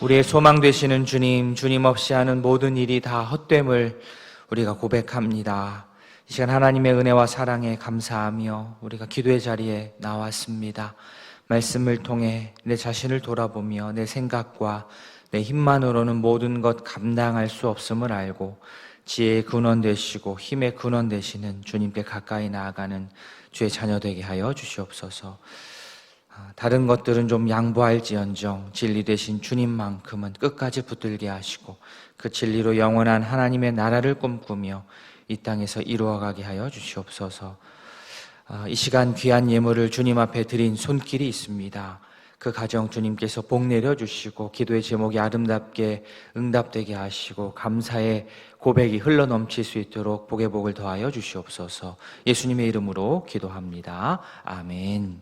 우리의 소망 되시는 주님, 주님 없이 하는 모든 일이 다 헛됨을 우리가 고백합니다. 이 시간 하나님의 은혜와 사랑에 감사하며 우리가 기도의 자리에 나왔습니다. 말씀을 통해 내 자신을 돌아보며 내 생각과 내 힘만으로는 모든 것 감당할 수 없음을 알고 지혜의 근원 되시고 힘의 근원 되시는 주님께 가까이 나아가는 주의 자녀 되게 하여 주시옵소서. 다른 것들은 좀 양보할지언정 진리 되신 주님만큼은 끝까지 붙들게 하시고 그 진리로 영원한 하나님의 나라를 꿈꾸며 이 땅에서 이루어가게 하여 주시옵소서. 이 시간 귀한 예물을 주님 앞에 드린 손길이 있습니다. 그 가정 주님께서 복 내려주시고 기도의 제목이 아름답게 응답되게 하시고 감사의 고백이 흘러넘칠 수 있도록 복의 복을 더하여 주시옵소서. 예수님의 이름으로 기도합니다. 아멘.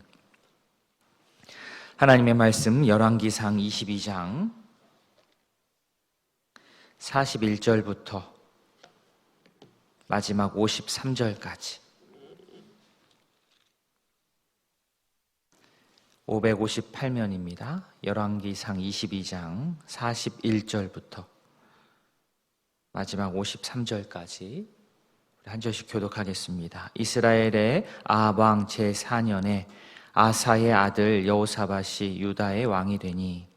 하나님의 말씀 열왕기상 22장 41절부터 마지막 53절까지 558면입니다. 열왕기상 22장 41절부터 마지막 53절까지 한 절씩 교독하겠습니다. 이스라엘의 아합 왕 제4년에 아사의 아들 여호사밧이 유다의 왕이 되니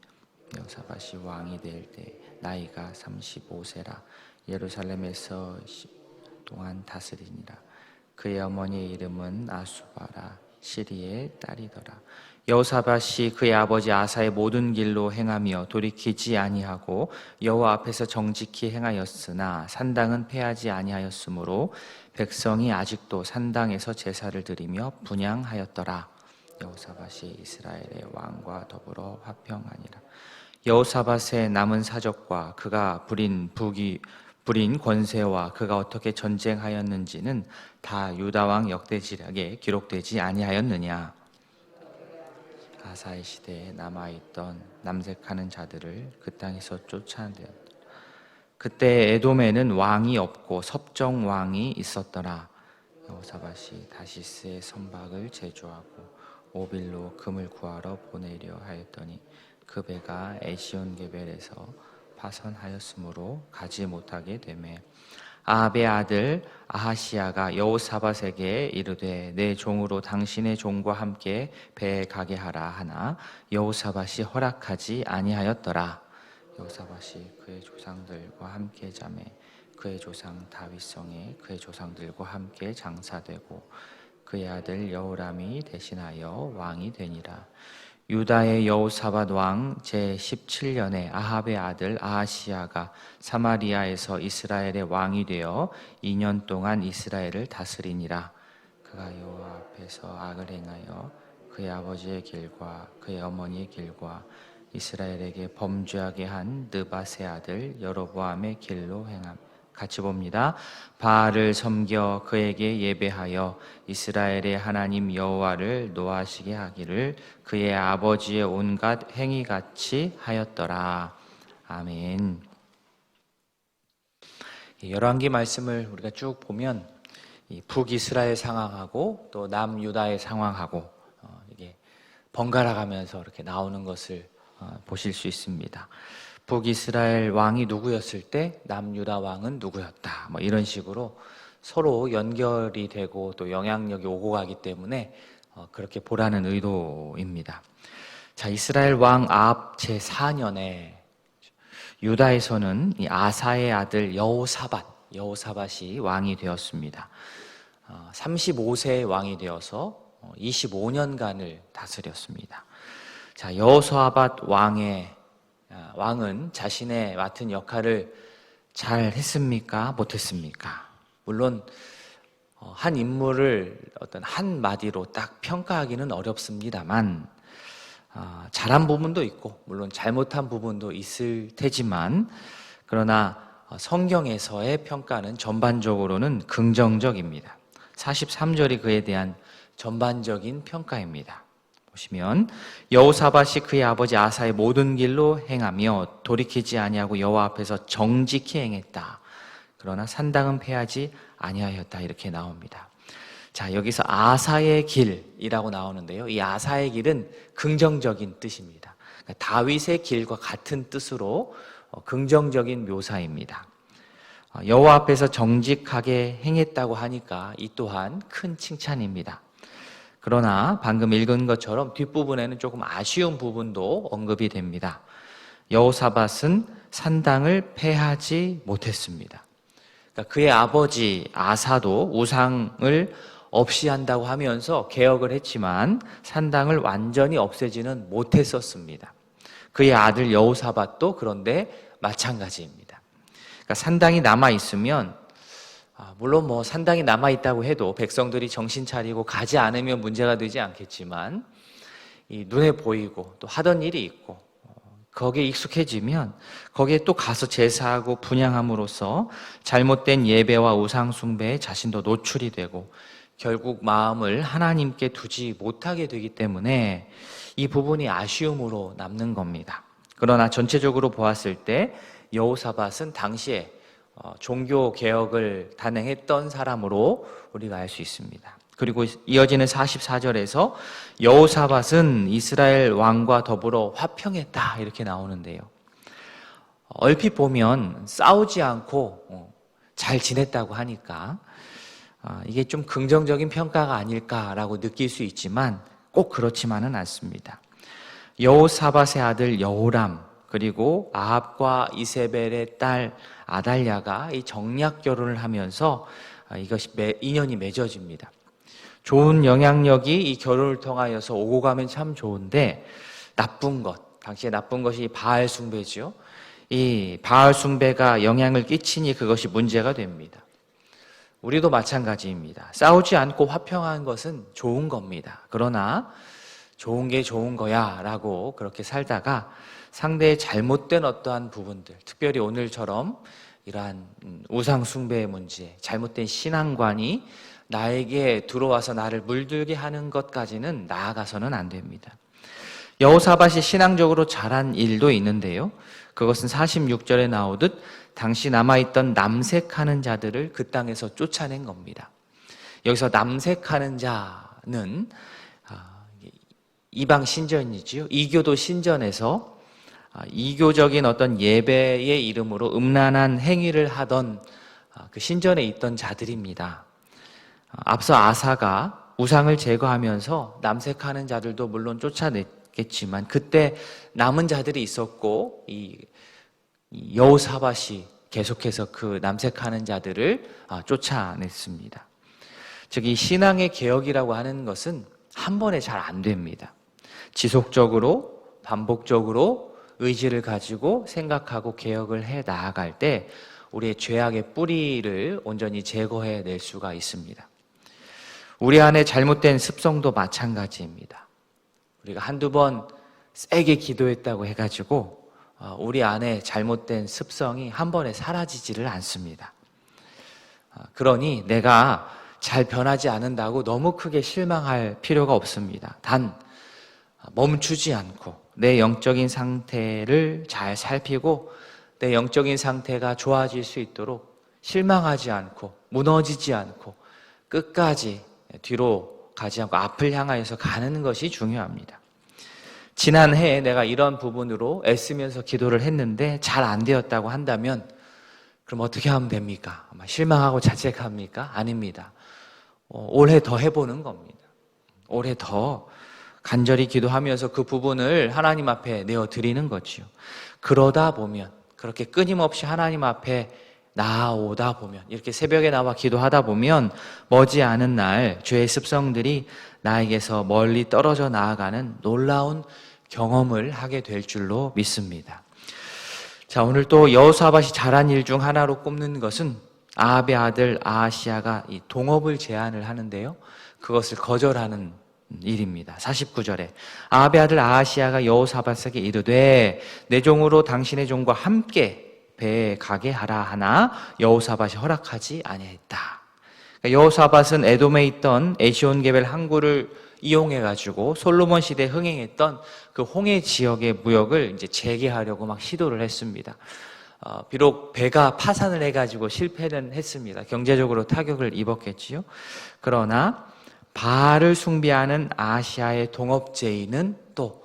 여호사밧이 왕이 될 때 나이가 35세라 예루살렘에서 10 동안 다스리니라. 그의 어머니의 이름은 아수바라 시리의 딸이더라. 여호사밧이 그의 아버지 아사의 모든 길로 행하며 돌이키지 아니하고 여호와 앞에서 정직히 행하였으나 산당은 패하지 아니하였으므로 백성이 아직도 산당에서 제사를 드리며 분향하였더라. 여호사밧이 이스라엘의 왕과 더불어 화평하니라. 여호사밧의 남은 사적과 그가 부린 권세와 그가 어떻게 전쟁하였는지는 다 유다 왕 역대지략에 기록되지 아니하였느냐. 아사의 시대에 남아있던 남색하는 자들을 그 땅에서 쫓아내었더라. 그때 에돔에는 왕이 없고 섭정 왕이 있었더라. 여호사밧이 다시스의 선박을 제조하고 오빌로 금을 구하러 보내려 하였더니 그 배가 에시온게벨에서 파선하였으므로 가지 못하게 되매 아합의 아들 아하시야가 여호사밧에게 이르되 내 종으로 당신의 종과 함께 배에 가게 하라 하나 여호사밧이 허락하지 아니하였더라. 여호사밧이 그의 조상들과 함께 자매 그의 조상 다윗성에 그의 조상들과 함께 장사되고 그의 아들 여호람이 대신하여 왕이 되니라. 유다의 여호사밧 왕 제17년에 아합의 아들 아하시야가 사마리아에서 이스라엘의 왕이 되어 2년 동안 이스라엘을 다스리니라. 그가 여호와 앞에서 악을 행하여 그의 아버지의 길과 그의 어머니의 길과 이스라엘에게 범죄하게 한 느밧의 아들 여로보암의 길로 행함. 같이 봅니다. 바알을 섬겨 그에게 예배하여 이스라엘의 하나님 여호와를 노하시게 하기를 그의 아버지의 온갖 행위같이 하였더라. 아멘. 열왕기 말씀을 우리가 쭉 보면 북이스라엘 상황하고 또 남유다의 상황하고 이게 번갈아 가면서 이렇게 나오는 것을 보실 수 있습니다. 북이스라엘 왕이 누구였을 때 남유다 왕은 누구였다. 이런 식으로 서로 연결이 되고 또 영향력이 오고 가기 때문에 그렇게 보라는 의도입니다. 자, 이스라엘 왕 아합 제4년에 유다에서는 이 아사의 아들 여호사밧이 왕이 되었습니다. 35세의 왕이 되어서 25년간을 다스렸습니다. 자, 여호사밧 왕은 자신의 맡은 역할을 잘 했습니까? 못했습니까? 물론 한 인물을 어떤 한마디로 딱 평가하기는 어렵습니다만 잘한 부분도 있고 물론 잘못한 부분도 있을 테지만 그러나 성경에서의 평가는 전반적으로는 긍정적입니다. 43절이 그에 대한 전반적인 평가입니다. 보시면 여호사밧이 그의 아버지 아사의 모든 길로 행하며 돌이키지 아니하고 여호와 앞에서 정직히 행했다. 그러나 산당은 패하지 아니하였다. 이렇게 나옵니다. 자, 여기서 아사의 길이라고 나오는데요. 이 아사의 길은 긍정적인 뜻입니다. 그러니까 다윗의 길과 같은 뜻으로 긍정적인 묘사입니다. 여호와 앞에서 정직하게 행했다고 하니까 이 또한 큰 칭찬입니다. 그러나 방금 읽은 것처럼 뒷부분에는 조금 아쉬운 부분도 언급이 됩니다. 여호사밧은 산당을 폐하지 못했습니다. 그러니까 그의 아버지 아사도 우상을 없이 한다고 하면서 개혁을 했지만 산당을 완전히 없애지는 못했었습니다. 그의 아들 여호사밧도 그런데 마찬가지입니다. 그러니까 산당이 남아있으면 물론 산당이 남아있다고 해도 백성들이 정신 차리고 가지 않으면 문제가 되지 않겠지만 이 눈에 보이고 또 하던 일이 있고 거기에 익숙해지면 거기에 또 가서 제사하고 분향함으로써 잘못된 예배와 우상 숭배에 자신도 노출이 되고 결국 마음을 하나님께 두지 못하게 되기 때문에 이 부분이 아쉬움으로 남는 겁니다. 그러나 전체적으로 보았을 때 여호사밧은 당시에 종교 개혁을 단행했던 사람으로 우리가 알 수 있습니다. 그리고 이어지는 44절에서 여호사밧은 이스라엘 왕과 더불어 화평했다 이렇게 나오는데요. 얼핏 보면 싸우지 않고 잘 지냈다고 하니까 이게 좀 긍정적인 평가가 아닐까라고 느낄 수 있지만 꼭 그렇지만은 않습니다. 여호사밧의 아들 여호람 그리고 아합과 이세벨의 딸 아달랴가 이 정략 결혼을 하면서 이것이 인연이 맺어집니다. 좋은 영향력이 이 결혼을 통하여서 오고 가면 참 좋은데 나쁜 것, 당시에 나쁜 것이 바알 숭배죠. 이 바알 숭배가 영향을 끼치니 그것이 문제가 됩니다. 우리도 마찬가지입니다. 싸우지 않고 화평한 것은 좋은 겁니다. 그러나 좋은 게 좋은 거야 라고 그렇게 살다가 상대의 잘못된 어떠한 부분들, 특별히 오늘처럼 이러한 우상 숭배의 문제, 잘못된 신앙관이 나에게 들어와서 나를 물들게 하는 것까지는 나아가서는 안 됩니다. 여호사밧이 신앙적으로 잘한 일도 있는데요. 그것은 46절에 나오듯 당시 남아있던 남색하는 자들을 그 땅에서 쫓아낸 겁니다. 여기서 남색하는 자는 이방 신전이지요. 이교도 신전에서 이교적인 어떤 예배의 이름으로 음란한 행위를 하던 그 신전에 있던 자들입니다. 앞서 아사가 우상을 제거하면서 남색하는 자들도 물론 쫓아냈겠지만 그때 남은 자들이 있었고 이 여호사밧이 계속해서 그 남색하는 자들을 쫓아냈습니다. 즉 이 신앙의 개혁이라고 하는 것은 한 번에 잘 안 됩니다. 지속적으로 반복적으로 의지를 가지고 생각하고 개혁을 해 나아갈 때 우리의 죄악의 뿌리를 온전히 제거해 낼 수가 있습니다. 우리 안에 잘못된 습성도 마찬가지입니다. 우리가 한두 번 세게 기도했다고 해가지고 우리 안에 잘못된 습성이 한 번에 사라지지를 않습니다. 그러니 내가 잘 변하지 않는다고 너무 크게 실망할 필요가 없습니다. 단 멈추지 않고 내 영적인 상태를 잘 살피고 내 영적인 상태가 좋아질 수 있도록 실망하지 않고 무너지지 않고 끝까지 뒤로 가지 않고 앞을 향하여서 가는 것이 중요합니다. 지난해에 내가 이런 부분으로 애쓰면서 기도를 했는데 잘 안 되었다고 한다면 그럼 어떻게 하면 됩니까? 실망하고 자책합니까? 아닙니다. 올해 더 해보는 겁니다. 올해 더 간절히 기도하면서 그 부분을 하나님 앞에 내어드리는 거지요. 그러다 보면 그렇게 끊임없이 하나님 앞에 나아오다 보면 이렇게 새벽에 나와 기도하다 보면 머지않은 날 죄의 습성들이 나에게서 멀리 떨어져 나아가는 놀라운 경험을 하게 될 줄로 믿습니다. 자, 오늘 또 여호사밧이 잘한 일 중 하나로 꼽는 것은 아합의 아들 아하시야가 이 동업을 제안을 하는데요. 그것을 거절하는 일입니다. 49절에 아합의 아들 아하시야가 여호사밧에게 이르되 내 종으로 당신의 종과 함께 배에 가게 하라 하나 여호사밧이 허락하지 아니했다. 그러니까 여호사밧은 에돔에 있던 에시온게벨 항구를 이용해가지고 솔로몬 시대에 흥행했던 그 홍해 지역의 무역을 이제 재개하려고 막 시도를 했습니다. 비록 배가 파산을 해가지고 실패는 했습니다. 경제적으로 타격을 입었겠지요. 그러나 바알을 숭배하는 아시아의 동업제의는 또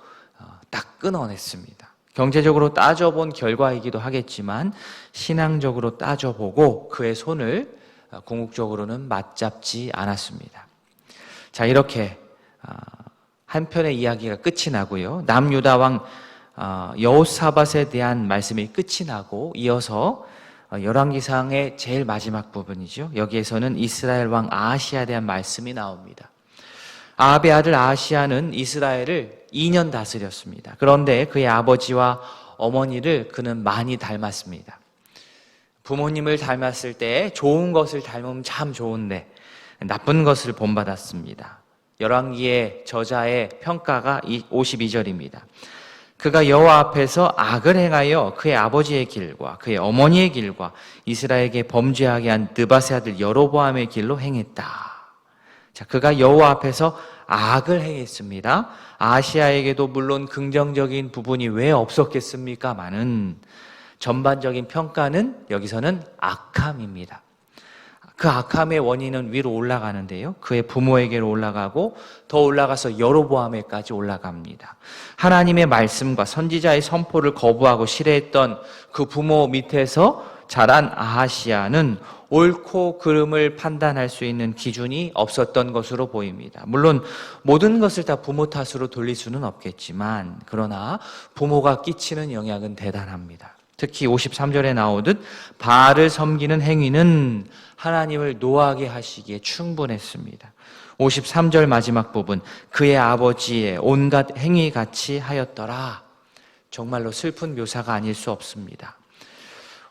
딱 끊어냈습니다. 경제적으로 따져본 결과이기도 하겠지만 신앙적으로 따져보고 그의 손을 궁극적으로는 맞잡지 않았습니다. 자, 이렇게 한편의 이야기가 끝이 나고요. 남유다 왕 여호사밧에 대한 말씀이 끝이 나고 이어서 열왕기상의 제일 마지막 부분이죠. 여기에서는 이스라엘 왕 아하시아에 대한 말씀이 나옵니다. 아합의 아들 아하시아는 이스라엘을 2년 다스렸습니다. 그런데 그의 아버지와 어머니를 그는 많이 닮았습니다. 부모님을 닮았을 때 좋은 것을 닮으면 참 좋은데 나쁜 것을 본받았습니다. 열왕기의 저자의 평가가 52절입니다. 그가 여호와 앞에서 악을 행하여 그의 아버지의 길과 그의 어머니의 길과 이스라엘에게 범죄하게 한 느밧의 아들 여로보암의 길로 행했다. 자, 그가 여호와 앞에서 악을 행했습니다. 아시아에게도 물론 긍정적인 부분이 왜 없었겠습니까마는 전반적인 평가는 여기서는 악함입니다. 그 악함의 원인은 위로 올라가는데요. 그의 부모에게로 올라가고 더 올라가서 여로보암에까지 올라갑니다. 하나님의 말씀과 선지자의 선포를 거부하고 실해했던 그 부모 밑에서 자란 아하시아는 옳고 그름을 판단할 수 있는 기준이 없었던 것으로 보입니다. 물론 모든 것을 다 부모 탓으로 돌릴 수는 없겠지만 그러나 부모가 끼치는 영향은 대단합니다. 특히 53절에 나오듯 바알을 섬기는 행위는 하나님을 노하게 하시기에 충분했습니다. 53절 마지막 부분, 그의 아버지의 온갖 행위같이 하였더라. 정말로 슬픈 묘사가 아닐 수 없습니다.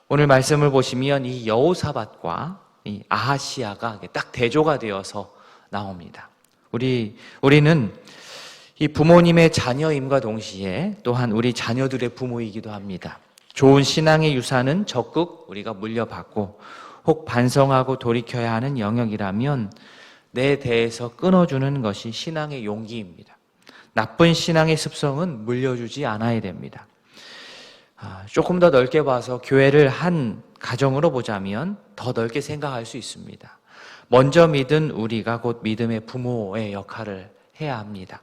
오늘 말씀을 보시면 이 여호사밧과 이 아하시아가 딱 대조가 되어서 나옵니다. 우리는 이 부모님의 자녀임과 동시에 또한 우리 자녀들의 부모이기도 합니다. 좋은 신앙의 유산은 적극 우리가 물려받고 혹 반성하고 돌이켜야 하는 영역이라면 내 대에서 끊어주는 것이 신앙의 용기입니다. 나쁜 신앙의 습성은 물려주지 않아야 됩니다. 조금 더 넓게 봐서 교회를 한 가정으로 보자면 더 넓게 생각할 수 있습니다. 먼저 믿은 우리가 곧 믿음의 부모의 역할을 해야 합니다.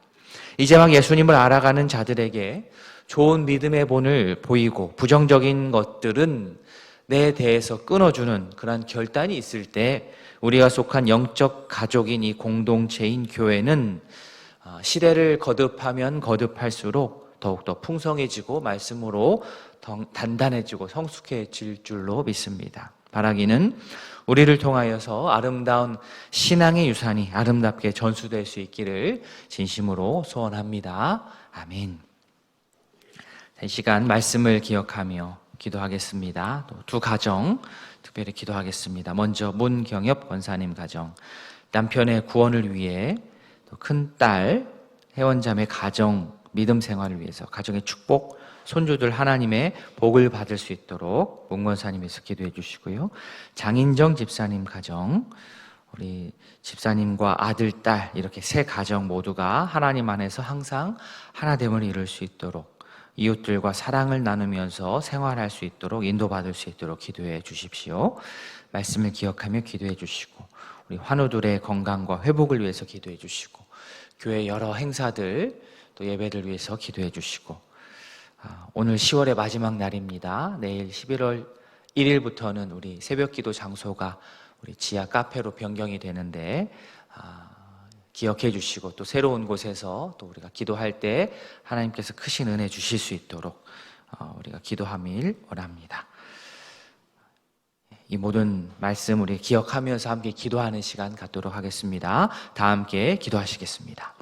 이제 막 예수님을 알아가는 자들에게 좋은 믿음의 본을 보이고 부정적인 것들은 내 대해서 끊어주는 그런 결단이 있을 때 우리가 속한 영적 가족인 이 공동체인 교회는 시대를 거듭하면 거듭할수록 더욱더 풍성해지고 말씀으로 더 단단해지고 성숙해질 줄로 믿습니다. 바라기는 우리를 통하여서 아름다운 신앙의 유산이 아름답게 전수될 수 있기를 진심으로 소원합니다. 아멘. 이 시간 말씀을 기억하며 기도하겠습니다. 또 두 가정 특별히 기도하겠습니다. 먼저 문경엽 권사님 가정, 남편의 구원을 위해 또 큰딸 혜원자매 가정 믿음 생활을 위해서 가정의 축복, 손주들 하나님의 복을 받을 수 있도록 문 권사님께서 기도해 주시고요. 장인정 집사님 가정, 우리 집사님과 아들, 딸 이렇게 세 가정 모두가 하나님 안에서 항상 하나됨을 이룰 수 있도록 이웃들과 사랑을 나누면서 생활할 수 있도록 인도받을 수 있도록 기도해 주십시오. 말씀을 기억하며 기도해 주시고 우리 환우들의 건강과 회복을 위해서 기도해 주시고 교회 여러 행사들 또 예배를 위해서 기도해 주시고 오늘 10월의 마지막 날입니다. 내일 11월 1일부터는 우리 새벽기도 장소가 우리 지하 카페로 변경이 되는데 기억해 주시고 또 새로운 곳에서 또 우리가 기도할 때 하나님께서 크신 은혜 주실 수 있도록 우리가 기도함을 원합니다. 이 모든 말씀 우리 기억하면서 함께 기도하는 시간 갖도록 하겠습니다. 다 함께 기도하시겠습니다.